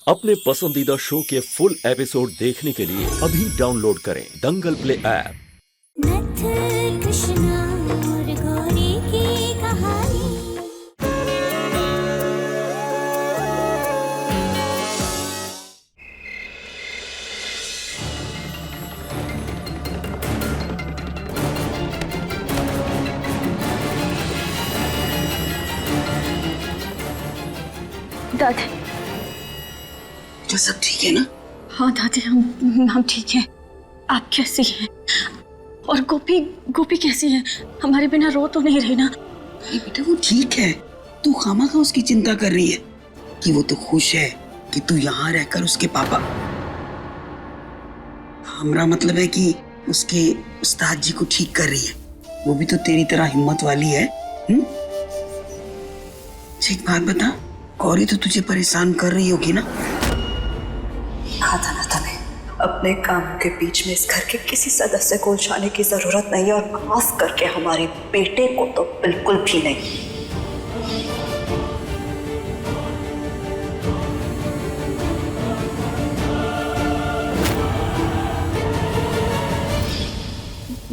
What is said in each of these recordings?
अपने पसंदीदा शो के फुल एपिसोड देखने के लिए अभी डाउनलोड करें दंगल प्ले ऐप। नथ कृष्णा और गौरी की कहानी। दादी, तो सब ठीक है ना? हाँ दादी, हम ठीक हैं। आप कैसी हैं? और गोपी कैसी है? हमारे बिना रो तो नहीं रही ना? अरे बेटा, वो ठीक है। तू खामखा उसकी चिंता कर रही है कि वो तो खुश है कि तू यहाँ रहकर उसके पापा, हमारा मतलब है कि उसके उस्ताद जी को ठीक कर रही है। वो भी तो तेरी तरह हिम्मत वाली है। एक बात बता, गौरी तो तुझे परेशान कर रही होगी ना? कहा था ना तुम्हें, अपने काम के बीच में इस घर के किसी सदस्य को उलझाने की जरूरत नहीं है, और खास करके हमारे बेटे को तो बिल्कुल भी नहीं।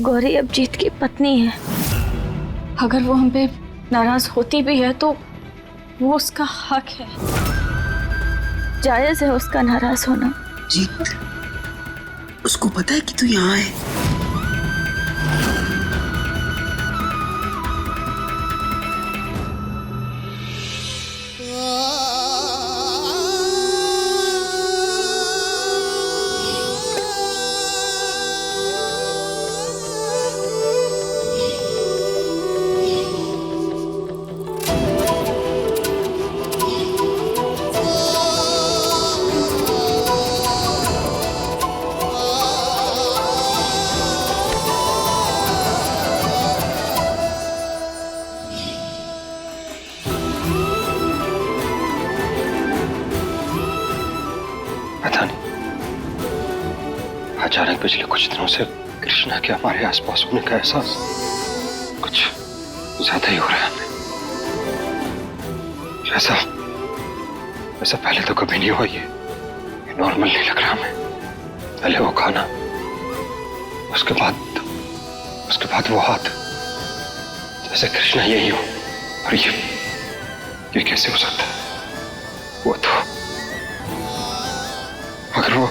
गौरी अब जीत की पत्नी है। अगर वो हम पे नाराज होती भी है तो वो उसका हक है, जायज है उसका नाराज होना। जीत, उसको पता है कि तू यहाँ है? पता नहीं, अचानक पिछले कुछ दिनों से कृष्णा के हमारे आसपास होने का एहसास कुछ ज्यादा ही हो रहा है हमें। ऐसा पहले तो कभी नहीं हुआ। ये नॉर्मल नहीं लग रहा हमें। पहले वो खाना, उसके बाद वो हाथ, जैसे कृष्णा यही हो। और ये कैसे हो सकता है? वो तो, अगर वो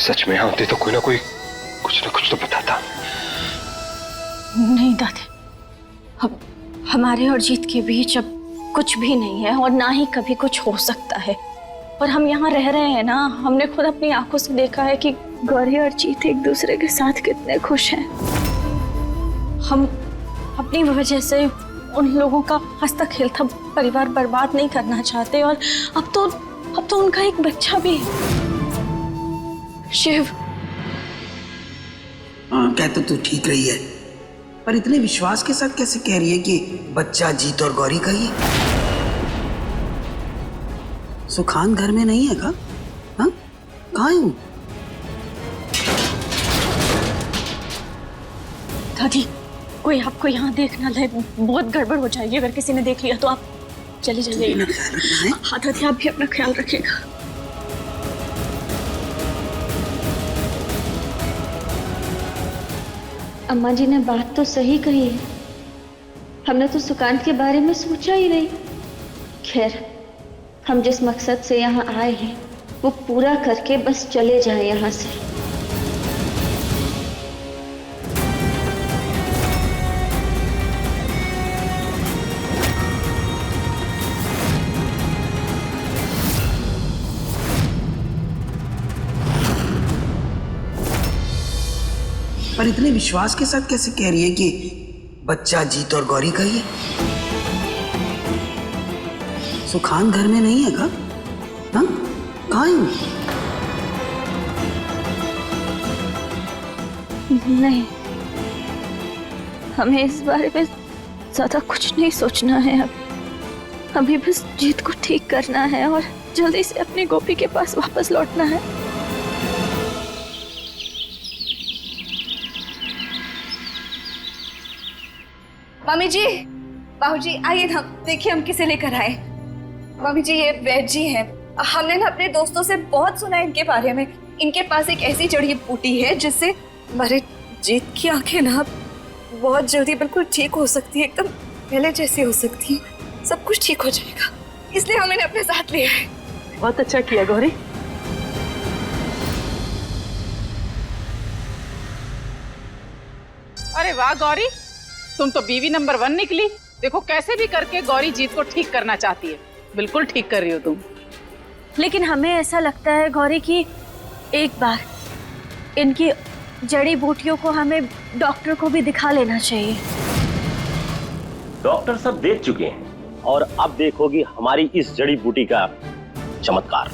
सच में होती तो कोई ना कुछ तो बताता। नहीं दादी, अब हमारे और जीत के बीच अब कुछ भी नहीं है, और ना ही कभी कुछ हो सकता है। और हम यहाँ रह रहे हैं ना, हमने खुद अपनी आंखों से देखा है कि गौरी और जीत एक दूसरे के साथ कितने खुश हैं। हम अपनी वजह से उन लोगों का हंसता खेलता परिवार बर्बाद नहीं करना चाहते। और अब तो उनका एक बच्चा भी है, शिव। हाँ, कहते तू ठीक रही है, पर इतने विश्वास के साथ कैसे कह रही है कि बच्चा जीत और गौरी का ही? सुखान घर में नहीं है का? हाँ, कहाँ है वो? दादी, कोई आपको यहाँ देख ना ले, बहुत गड़बड़ हो जाएगी। अगर किसी ने देख लिया तो आप चले जाइए। अपना ख्याल रखना है। हाँ दादी, आप भी अपना ख्याल रखिएगा। अम्मा जी ने बात तो सही कही है। हमने तो सुकांत के बारे में सोचा ही नहीं। खैर, हम जिस मकसद से यहाँ आए हैं वो पूरा करके बस चले जाएं यहाँ से। पर इतने विश्वास के साथ कैसे कह रही है कि बच्चा जीत और गौरी का ही है? सुखान घर में नहीं है का? हाँ, कहाँ है वो? नहीं, हमें इस बारे में ज्यादा कुछ नहीं सोचना है। अब अभी बस जीत को ठीक करना है और जल्दी से अपनी गोपी के पास वापस लौटना है। मम्मी जी, बाबूजी आइए ना, देखिए हम किसे लेकर आए। मम्मी जी, ये वैद जी हैं, हमने ना अपने दोस्तों से बहुत सुना है इनके बारे में। इनके पास एक ऐसी जड़ी बूटी है जिससे हमारे जीत की आंखें ना बहुत जल्दी बिल्कुल ठीक हो सकती है, एकदम पहले जैसी हो सकती है। सब कुछ ठीक हो जाएगा, इसलिए हम इन्हें अपने साथ लिया है। बहुत अच्छा किया गौरी। अरे वाह गौरी, तुम तो बीवी नंबर 1 निकली। देखो कैसे भी करके गौरी जीत को ठीक करना चाहती है। बिल्कुल ठीक कर रही हो तुम। लेकिन हमें ऐसा लगता है गौरी कि एक बार इनकी जड़ी बूटियों को हमें डॉक्टर को भी दिखा लेना चाहिए। डॉक्टर सब देख चुके हैं और अब देखोगी हमारी इस जड़ी बूटी का चमत्कार।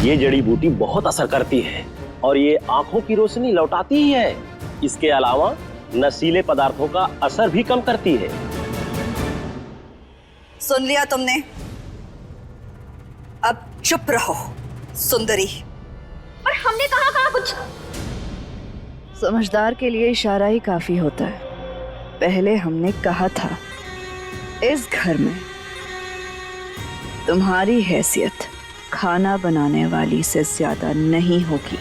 ये जड़ी बूटी बहुत असर करती है और ये आंखों की रोशनी लौटाती ही है। इसके अलावा नशीले पदार्थों का असर भी कम करती है। सुन लिया तुमने? अब चुप रहो सुंदरी। पर हमने कहा कुछ। समझदार के लिए इशारा ही काफी होता है। पहले हमने कहा था इस घर में तुम्हारी हैसियत खाना बनाने वाली से ज्यादा नहीं होगी।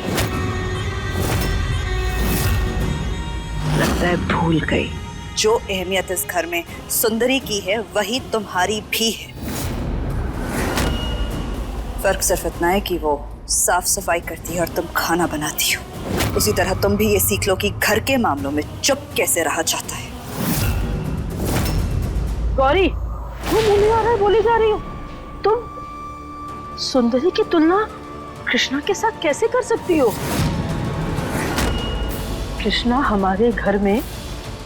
लगता है भूल गई। जो अहमियत इस घर में सुंदरी की है वही तुम्हारी भी है। फर्क सिर्फ इतना है कि वो साफ सफाई करती है और तुम खाना बनाती हो। उसी तरह तुम भी ये सीख लो कि घर के मामलों में चुप कैसे रहा जाता है। गौरी, तुम मुंह नहीं आ रहा है, बोली जा रही हो। तुम सुंदरी की तुलना कृष्णा के साथ कैसे कर सकती हो? कृष्णा हमारे घर में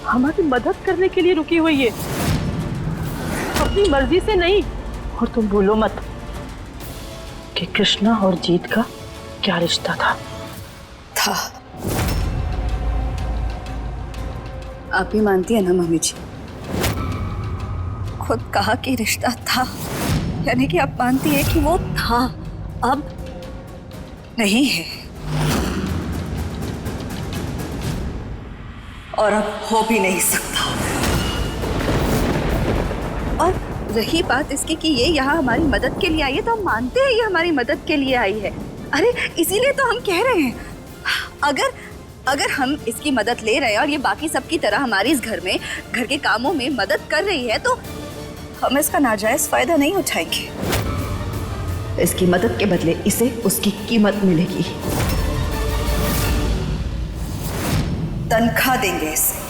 हमारी मदद करने के लिए रुकी हुई है, अपनी मर्जी से नहीं। और तुम भूलो मत कि कृष्णा और जीत का क्या रिश्ता था। आप ही मानती है ना मम्मी जी? खुद कहा कि रिश्ता था, यानी कि आप मानती है कि वो था, अब नहीं है और अब हो भी नहीं सकता। और रही बात इसकी कि ये यहाँ हमारी मदद के लिए आई है, तो हम मानते हैं ये हमारी मदद के लिए आई है। अरे इसीलिए तो हम कह रहे हैं अगर हम इसकी मदद ले रहे हैं और ये बाकी सबकी तरह हमारी इस घर में घर के कामों में मदद कर रही है, तो हम इसका नाजायज फायदा नहीं उठाएंगे। इसकी मदद के बदले इसे उसकी कीमत मिलेगी। तनख्वाह देंगे इसे।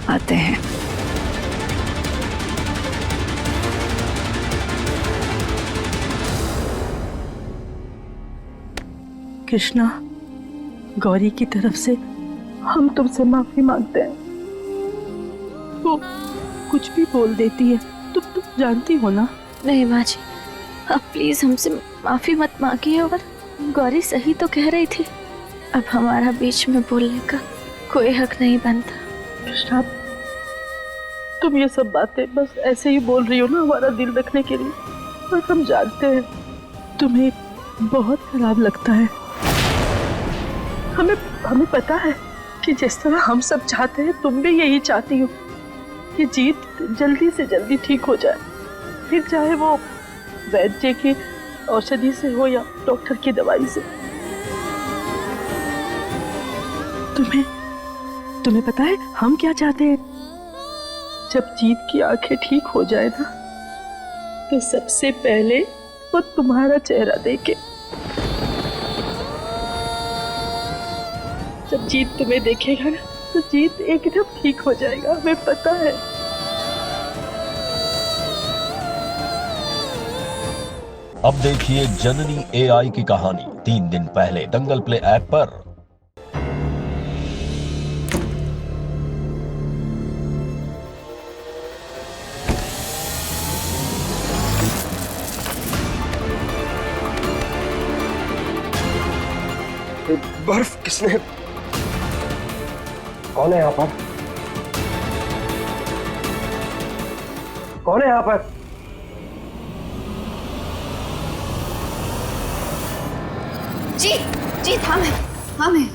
आते हैं। कृष्णा, गौरी की तरफ से हम तुमसे माफी मांगते हैं। वो कुछ भी बोल देती है, तुम जानती हो ना। नहीं माँ जी, आप प्लीज हमसे माफी मत मांगिए। और गौरी सही तो कह रही थी, अब हमारा बीच में बोलने का कोई हक नहीं बनता। कृष्णा, तुम ये सब बातें बस ऐसे ही बोल रही हो ना हमारा दिल रखने के लिए, और हम जानते हैं तुम्हें बहुत खराब लगता है। हमें पता है कि जिस तरह हम सब चाहते हैं तुम भी यही चाहती हो कि जीत जल्दी से जल्दी ठीक हो जाए, फिर चाहे वो वैद्य की औषधि से हो या डॉक्टर की दवाई से। तुम्हें पता है हम क्या चाहते हैं? जब जीत की आंखें ठीक हो जाए ना, तो सबसे पहले वो तुम्हारा चेहरा देखे। जब जीत तुम्हें देखेगा ना, तो जीत एकदम ठीक हो जाएगा, हमें पता है। अब देखिए जननी AI की कहानी 3 दिन पहले दंगल प्ले ऐप पर। बर्फ किसने? कौन है यहाँ पर? कौन है यहाँ पर? जी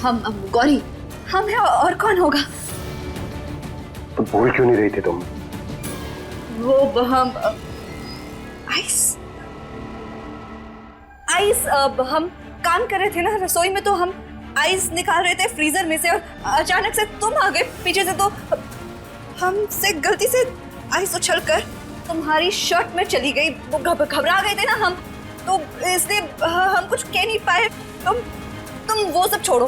हम गौरी, हम हैं और कौन होगा? तो बोल क्यों नहीं रही थी तुम? वो हम आइस हम काम कर रहे थे ना रसोई में, तो हम आइस निकाल रहे थे फ्रीजर में से और अचानक से तुम आ गए पीछे से, तो हमसे गलती से आइस उछलकर तुम्हारी शर्ट में चली गई। वो घबरा गए थे ना हम, तो इसलिए हम कुछ कह नहीं पाए। तुम वो सब छोड़ो,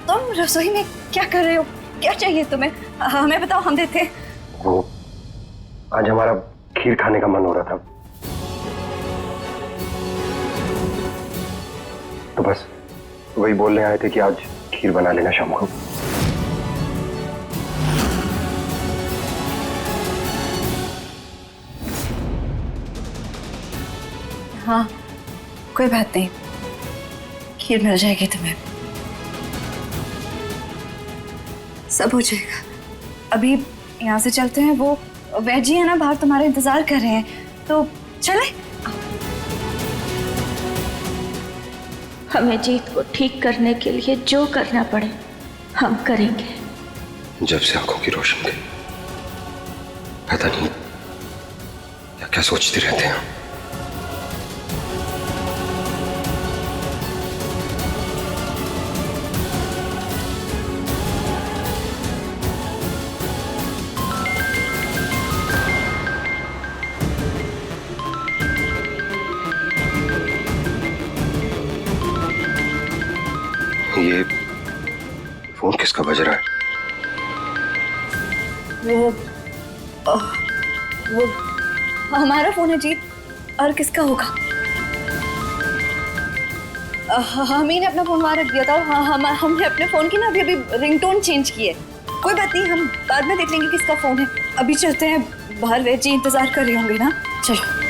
तुम रसोई में क्या कर रहे हो? क्या चाहिए तुम्हें? हमें बताओ, हम देते हैं। वो आज हमारा खीर खाने का मन हो रहा था, तो बस वही बोलने आए थे कि आज खीर बना लेना शाम को। हाँ, कोई बात नहीं, खीर मिल जाएगी तुम्हें, सब हो जाएगा। अभी यहाँ से चलते हैं, वो वैद जी है ना बाहर, तुम्हारा इंतजार कर रहे हैं, तो चले। हमें जीत को ठीक करने के लिए जो करना पड़े हम करेंगे। जब से आंखों की रोशनी गई, पता नहीं क्या क्या सोचते रहते हैं। ये फोन किसका बज रहा है? वो हमारा फोन है जीत, और किसका होगा? हम ही ने अपना फोन वहां रख दिया था। हमने अपने फोन की ना अभी रिंगटोन चेंज की है। कोई बात नहीं, हम बाद में देख लेंगे किसका फोन है। अभी चलते हैं, बाहर वैद जी इंतजार कर रहे होंगे ना। चलो।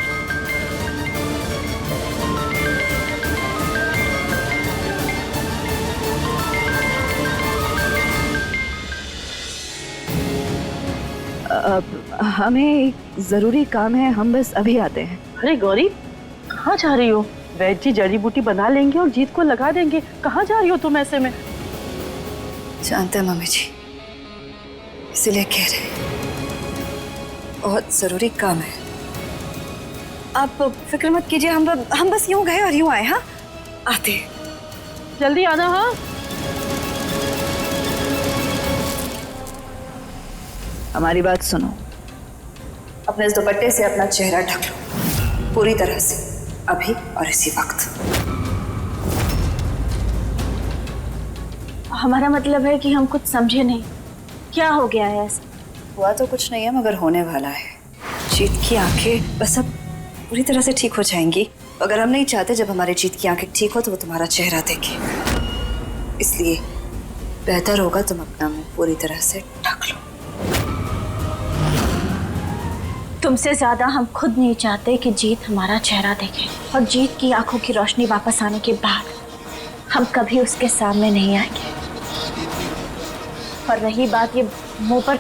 हमें एक जरूरी काम है, हम बस अभी आते हैं। अरे गौरी, कहाँ जा रही हो? वैद जी जड़ी बूटी बना लेंगे और जीत को लगा देंगे। कहाँ जा रही हो तुम ऐसे में? जानते हैं मम्मी जी, इसीलिए कह रहे हैं, बहुत जरूरी काम है। आप फिक्र मत कीजिए, हम बस यूं गए और यूं आए। हाँ, आते हैं, जल्दी आना। हाँ, हमारी बात सुनो। अपने इस दुपट्टे से अपना चेहरा ढक लो पूरी तरह से, अभी और इसी वक्त। हमारा मतलब है कि हम कुछ समझे नहीं, क्या हो गया है ऐसा? हुआ तो कुछ नहीं है, मगर होने वाला है। जीत की आंखें बस अब पूरी तरह से ठीक हो जाएंगी। अगर हम नहीं चाहते जब हमारे जीत की आंखें ठीक हो तो वो तुम्हारा चेहरा देखे, इसलिए बेहतर होगा तुम अपना मुंह पूरी तरह से ढक लो। तुमसे ज्यादा हम खुद नहीं चाहते कि जीत हमारा चेहरा देखे, और जीत की आंखों की रोशनी वापस आने के बाद हम कभी उसके सामने नहीं आएंगे। और रही बात ये मुंह पर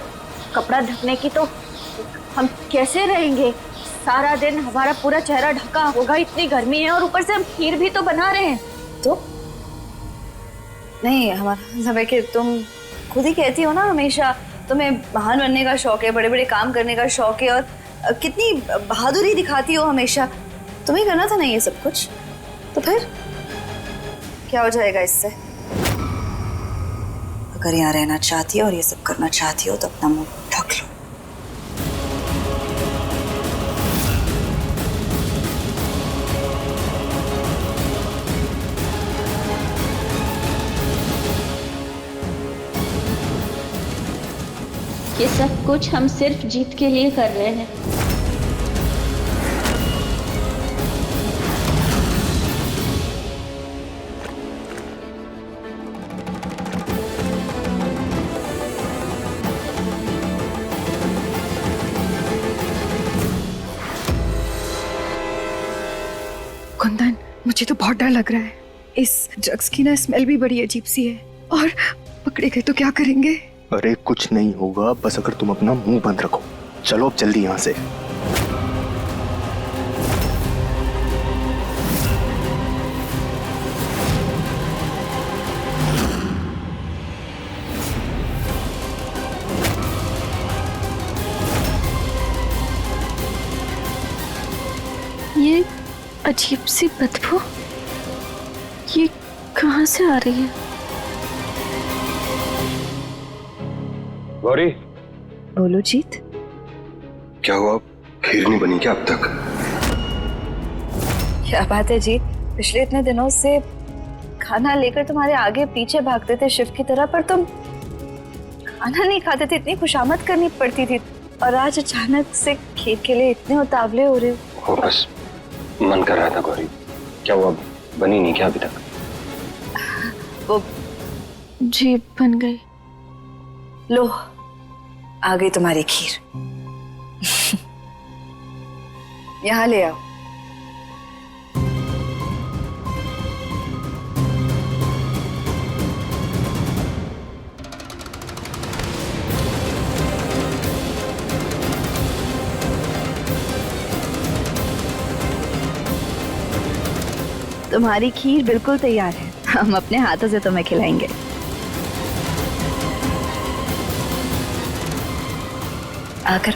कपड़ा ढकने की, तो हम कैसे रहेंगे? सारा दिन हमारा पूरा चेहरा ढका होगा, इतनी गर्मी है, और ऊपर से हम खीर भी तो बना रहे हैं। तो नहीं, हमारा मतलब है कि तुम खुद ही कहती हो ना हमेशा तुम्हें महान बनने का शौक है, बड़े बड़े काम करने का शौक है, और कितनी बहादुरी दिखाती हो हमेशा। तुम्हें करना था ना ये सब कुछ, तो फिर क्या हो जाएगा इससे? अगर यहाँ रहना चाहती हो और ये सब करना चाहती हो तो अपना मुंह ढक लो। ये सब कुछ हम सिर्फ जीत के लिए कर रहे हैं। कुंदन, मुझे तो बहुत डर लग रहा है। इस ड्रग्स की ना स्मेल भी बड़ी अजीब सी है, और पकड़े गए तो क्या करेंगे? अरे कुछ नहीं होगा, बस अगर तुम अपना मुंह बंद रखो। चलो अब जल्दी यहाँ से। ये अजीब सी बदबू, ये कहाँ से आ रही है? गौरी, बोलो जीत। क्या हुआ? खीर नहीं बनी क्या अब तक? क्या बात है जीत, पिछले इतने दिनों से खाना लेकर तुम्हारे आगे पीछे भागते थे शिव की तरह, पर तुम खाना नहीं खाते थे, इतनी खुशामद करनी पड़ती थी, और आज अचानक से खीर के लिए इतने उतावले हो रहे हो। बस मन कर रहा था गौरी। क्या हुआ, बनी नहीं क्या अभी तक? वो जी बन गई। लो आ गई तुम्हारी खीर। यहाँ ले आओ। तुम्हारी खीर बिल्कुल तैयार है, हम अपने हाथों से तुम्हें खिलाएंगे। आकर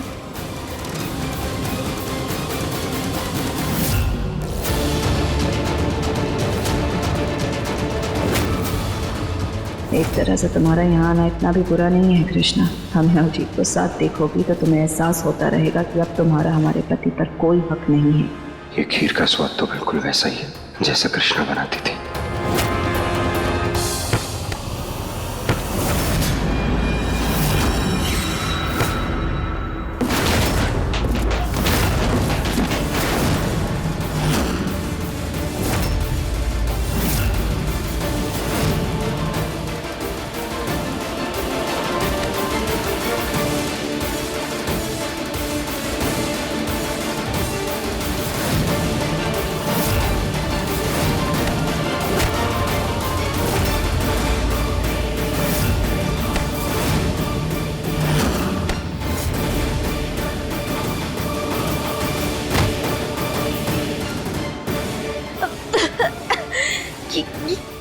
एक तरह से तुम्हारा यहाँ आना इतना भी बुरा नहीं है कृष्णा। हमें और जीत को साथ देखोगी तो तुम्हें एहसास होता रहेगा कि अब तुम्हारा हमारे पति पर कोई हक नहीं है। ये खीर का स्वाद तो बिल्कुल वैसा ही है जैसा कृष्णा बनाती थी।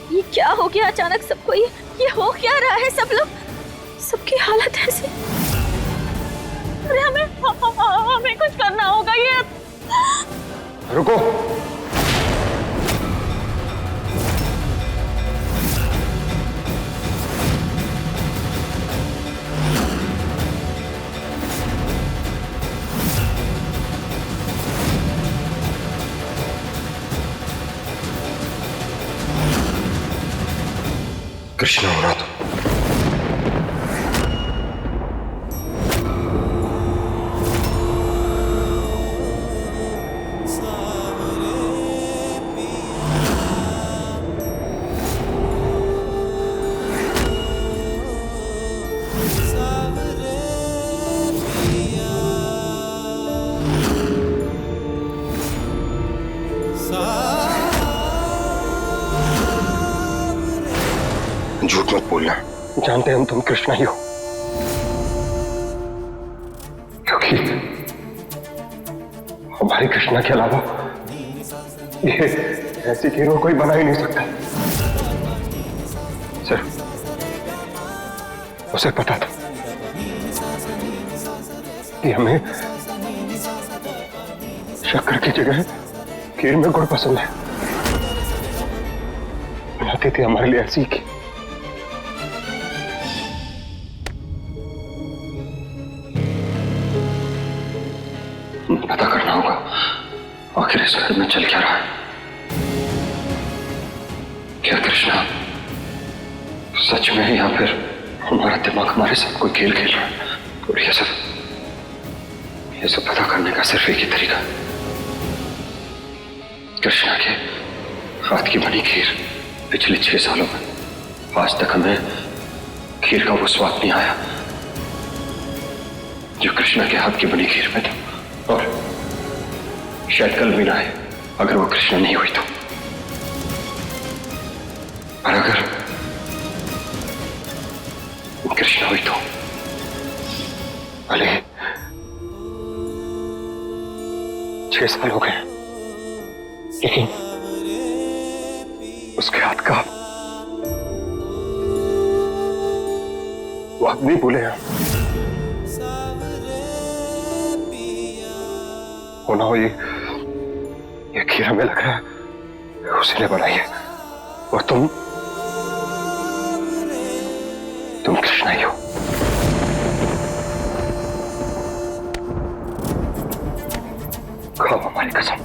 ये क्या हो गया अचानक सबको? ये हो क्या रहा है? सब लोग, सबकी हालत ऐसी। अरे हमें कुछ करना होगा। ये रुको, कृष्णा होना तो झूठ मत बोलना, जानते हम तुम कृष्णा ही हो, क्योंकि हमारे कृष्णा के अलावा ये ऐसी खीर कोई बना ही नहीं सकता। सिर्फ उसे पता था कि हमें शक्कर की जगह खीर में गुड़ पसंद है, बनाती थी हमारे लिए ऐसी की। पता करना होगा आखिर इस घर में चल क्या रहा है। क्या कृष्णा सच में है या फिर हमारा दिमाग हमारे साथ कोई खेल खेल रहा है? और ये सब पता करने का सिर्फ एक ही तरीका है, कृष्णा के हाथ की बनी खीर। पिछले 6 सालों में आज तक हमें खीर का वो स्वाद नहीं आया जो कृष्णा के हाथ की बनी खीर में था, और शायद कल भी ना आए अगर वो कृष्णा नहीं हुई तो। और अगर वो कृष्णा हुई तो भले 6 साल हो गए, लेकिन उसके हाथ का वो आप नहीं भूले हैं। होना हो ये खीर हमें लग रहा है उसी ने बनाई है, और तुम कृष्णा ही हो। खाओ हमारी कसम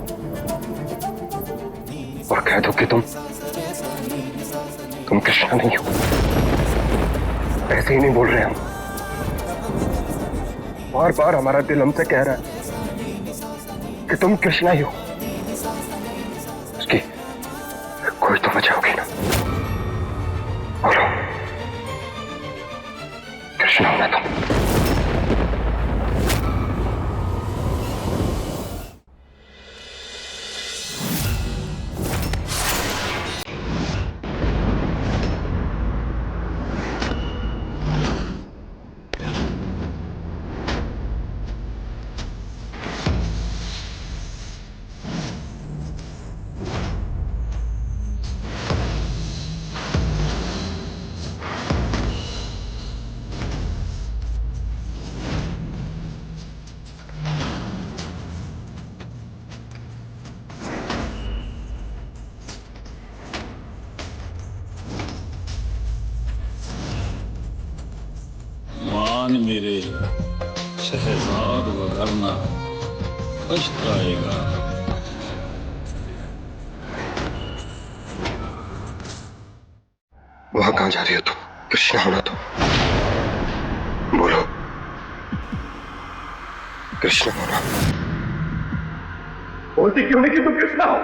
और कह दो कि तुम कृष्णा नहीं हो। ऐसे ही नहीं बोल रहे हम, बार बार हमारा दिल हमसे कह रहा है कि तुम कृष्णा ही हो। उसकी कोई तो वजह होगी ना। बोलो, कृष्णा हो ना तुम? मान मेरे शहजाद वगरना पछताएगा। वहां कहां जा रही हो तुम? कृष्णा होना तो बोलो, कृष्णा होना। बोलती क्यों नहीं कि तुम कृष्णा हो?